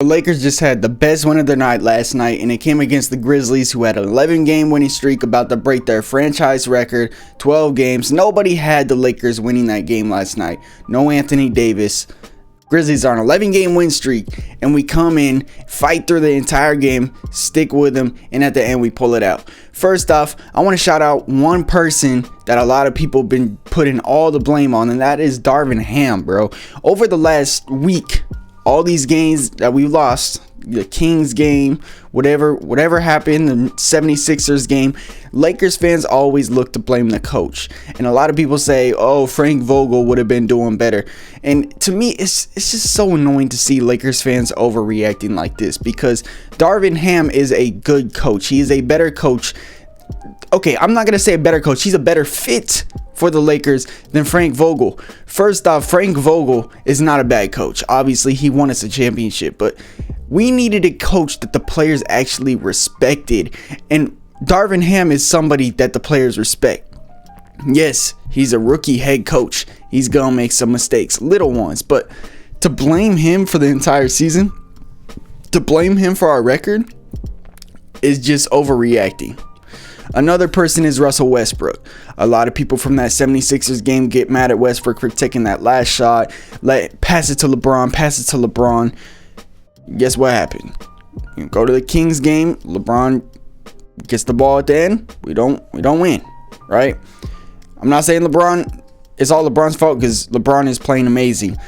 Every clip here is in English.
The Lakers just had the best win of their night last night, and it came against the Grizzlies, who had an 11-game winning streak about to break their franchise record, 12 games. Nobody had the Lakers winning that game last night. No Anthony Davis. Grizzlies are on an 11-game win streak, and we come in, fight through the entire game, stick with them, and at the end we pull it out. First off, I want to shout out one person that a lot of people have been putting all the blame on, and that is Darvin Ham, bro. Over the last week, all these games that we lost, the Kings game, whatever happened, the 76ers game, Lakers fans always look to blame the coach. And a lot of people say, oh, Frank Vogel would have been doing better. And to me, it's just so annoying to see Lakers fans overreacting like this, because Darvin Ham is a good coach. He is a better coach. Okay, I'm not going to say a better coach. He's a better fit for the Lakers than Frank Vogel. First off, Frank Vogel is not a bad coach. Obviously, he won us a championship, but we needed a coach that the players actually respected. And Darvin Ham is somebody that the players respect. Yes, he's a rookie head coach. He's going to make some mistakes, little ones, but to blame him for the entire season, to blame him for our record, is just overreacting. Another person is Russell Westbrook. A lot of people from that 76ers game get mad at Westbrook for taking that last shot. Pass it to LeBron. Guess what happened? You go to the Kings game, LeBron gets the ball at the end. We don't win, right? I'm not saying it's all LeBron's fault, because LeBron is playing amazing.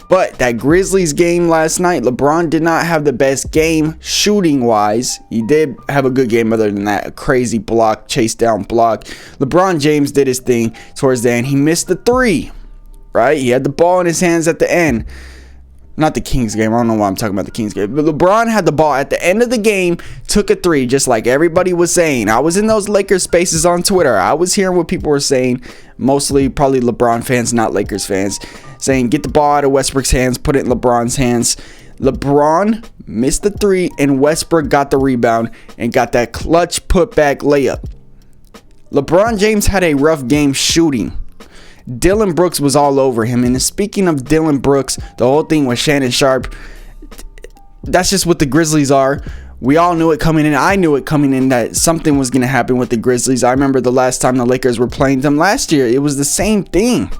But that Grizzlies game last night, LeBron did not have the best game shooting wise. He did have a good game other than that. A crazy block, chase down block. LeBron James did his thing towards the end. He missed the three, right? He had the ball in his hands at the end. Not the Kings game. I don't know why I'm talking about the Kings game. But LeBron had the ball at the end of the game, took a three, just like everybody was saying. I was in those Lakers spaces on Twitter. I was hearing what people were saying. Mostly probably LeBron fans, not Lakers fans. Saying, get the ball out of Westbrook's hands, put it in LeBron's hands. LeBron missed the three, and Westbrook got the rebound and got that clutch putback layup. LeBron James had a rough game shooting. Dillon Brooks was all over him. And speaking of Dillon Brooks, the whole thing with Shannon Sharpe, that's just what the Grizzlies are. We all knew it coming in. I knew it coming in that something was going to happen with the Grizzlies. I remember the last time the Lakers were playing them last year. It was the same thing.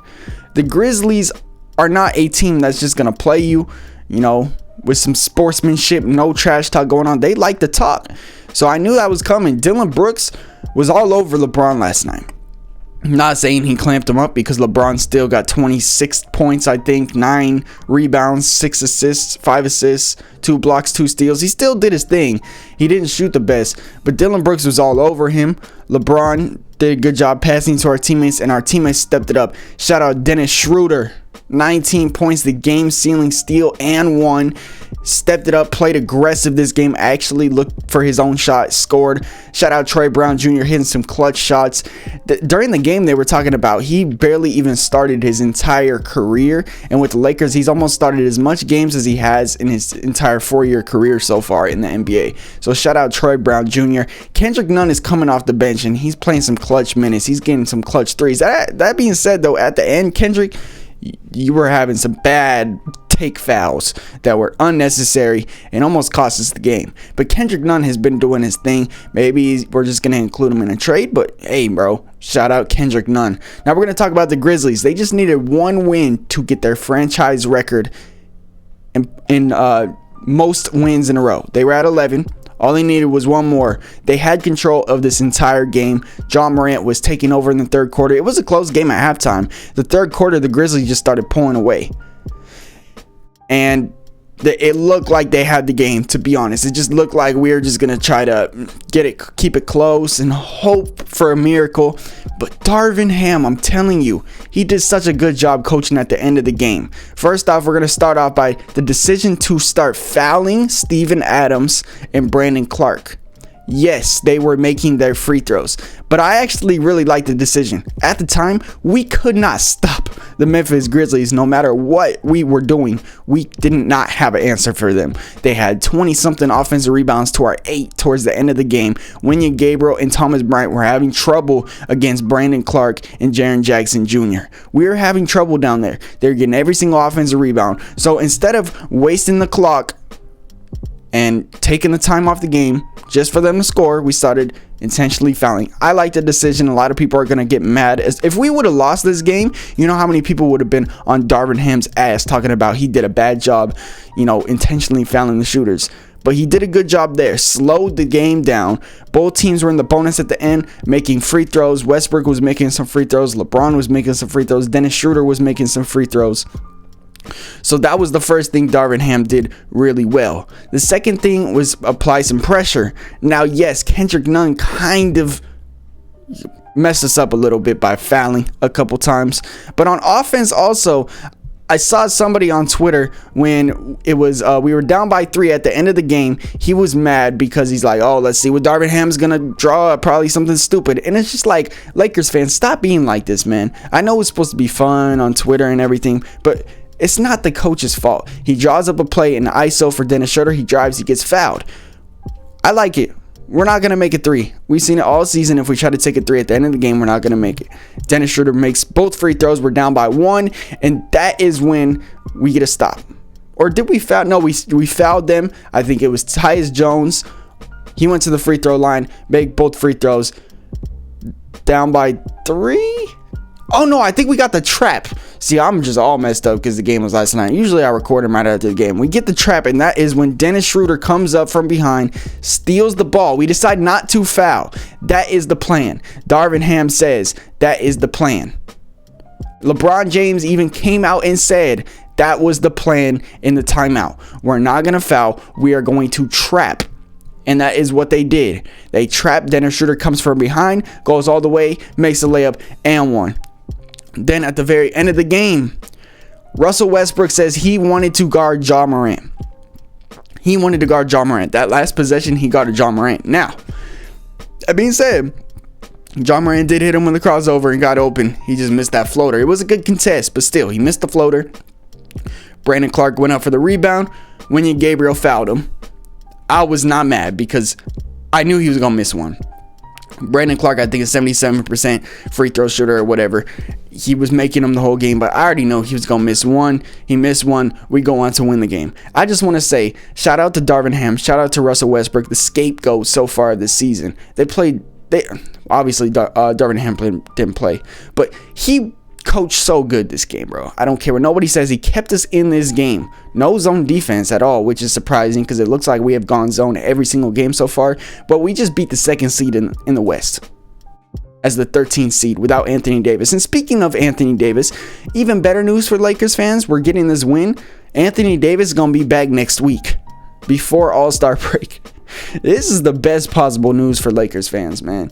The Grizzlies are not a team that's just going to play you, with some sportsmanship, no trash talk going on. They like to talk. So I knew that was coming. Dillon Brooks was all over LeBron last night. I'm not saying he clamped him up, because LeBron still got 26 points, I think, 9 rebounds, 6 assists, 5 assists, 2 blocks, 2 steals. He still did his thing. He didn't shoot the best, but Dillon Brooks was all over him. LeBron did a good job passing to our teammates, and our teammates stepped it up. Shout out Dennis Schroeder. 19 points, the game-sealing steal and one. Stepped it up, played aggressive this game, actually looked for his own shot, scored. Shout out Troy Brown Jr. hitting some clutch shots. During the game, they were talking about he barely even started his entire career, and with the Lakers, he's almost started as much games as he has in his entire 4-year career so far in the NBA. So shout out Troy Brown Jr. Kendrick Nunn is coming off the bench, and he's playing some clutch minutes. He's getting some clutch threes. That being said, though, at the end, Kendrick, you were having some bad take fouls that were unnecessary and almost cost us the game. But Kendrick Nunn has been doing his thing. Maybe we're just going to include him in a trade, but hey, bro, shout out Kendrick Nunn. Now we're going to talk about the Grizzlies. They just needed one win to get their franchise record in most wins in a row. They were at 11. All they needed was one more. They had control of this entire game. John Morant was taking over in the third quarter. It was a close game at halftime. The third quarter, the Grizzlies just started pulling away. And it looked like they had the game, to be honest. It just looked like we were just going to try to keep it close and hope for a miracle. But Darvin Ham, I'm telling you, he did such a good job coaching at the end of the game. First off, we're going to start off by the decision to start fouling Steven Adams and Brandon Clark. Yes, they were making their free throws, but I actually really liked the decision. At the time, we could not stop the Memphis Grizzlies no matter what we were doing. We did not have an answer for them. They had 20-something offensive rebounds to our 8 towards the end of the game. Wenyen Gabriel and Thomas Bryant were having trouble against Brandon Clark and Jaren Jackson Jr. We were having trouble down there. They're getting every single offensive rebound. So instead of wasting the clock and taking the time off the game just for them to score, we started intentionally fouling. I like the decision. A lot of people are going to get mad. If we would have lost this game, you know how many people would have been on Darvin Ham's ass talking about he did a bad job, you know, intentionally fouling the shooters. But he did a good job there. Slowed the game down. Both teams were in the bonus at the end, making free throws. Westbrook was making some free throws. LeBron was making some free throws. Dennis Schroeder was making some free throws. So that was the first thing Darvin Ham did really well. The second thing was apply some pressure. Now, yes, Kendrick Nunn kind of messed us up a little bit by fouling a couple times. But on offense also, I saw somebody on Twitter when it was we were down by 3 at the end of the game. He was mad because he's like, oh, let's see what Darvin Ham's gonna draw, probably something stupid. And it's just like, Lakers fans, stop being like this, man. I know it's supposed to be fun on Twitter and everything, but it's not the coach's fault. He draws up a play in the ISO for Dennis Schroeder. He drives, he gets fouled. I like it. We're not going to make a 3. We've seen it all season. If we try to take a 3 at the end of the game, we're not going to make it. Dennis Schroeder makes both free throws. We're down by 1. And that is when we get a stop. Or did we foul? No, we fouled them. I think it was Tyus Jones. He went to the free throw line, made both free throws. Down by 3. Oh, no, I think we got the trap. See, I'm just all messed up because the game was last night. Usually I record him right after the game. We get the trap, and that is when Dennis Schroeder comes up from behind, steals the ball. We decide not to foul. That is the plan. Darvin Ham says that is the plan. LeBron James even came out and said that was the plan in the timeout. We're not going to foul. We are going to trap. And that is what they did. They trapped. Dennis Schroeder comes from behind, goes all the way, makes a layup, and won. Then at the very end of the game, Russell Westbrook says he wanted to guard Ja Morant. He wanted to guard Ja Morant. That last possession, he guarded Ja Morant. Now, that being said, Ja Morant did hit him with the crossover and got open. He just missed that floater. It was a good contest, but still, he missed the floater. Brandon Clark went up for the rebound. Wenyen Gabriel fouled him. I was not mad because I knew he was going to miss one. Brandon Clark, I think, is 77% free throw shooter or whatever. He was making them the whole game, but I already know he was going to miss one. He missed one. We go on to win the game. I just want to say, shout out to Darvin Ham. Shout out to Russell Westbrook, the scapegoat so far this season. Obviously, Darvin Ham didn't play, but he coached so good this game, bro. I don't care what nobody says. He kept us in this game. No zone defense at all, which is surprising because it looks like we have gone zone every single game so far. But we just beat the second seed in the West as the 13th seed without Anthony Davis. And speaking of Anthony Davis, even better news for Lakers fans. We're getting this win. Anthony Davis is going to be back next week before All-Star break. This is the best possible news for Lakers fans, man.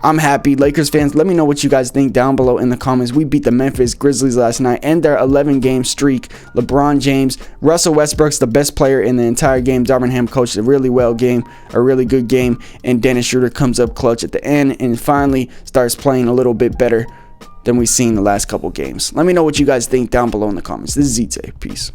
I'm happy. Lakers fans, let me know what you guys think down below in the comments. We beat the Memphis Grizzlies last night and their 11-game streak. LeBron James, Russell Westbrook's the best player in the entire game. Darvin Ham coached a really good game. And Dennis Schroeder comes up clutch at the end and finally starts playing a little bit better than we've seen the last couple games. Let me know what you guys think down below in the comments. This is ZTAY. Peace.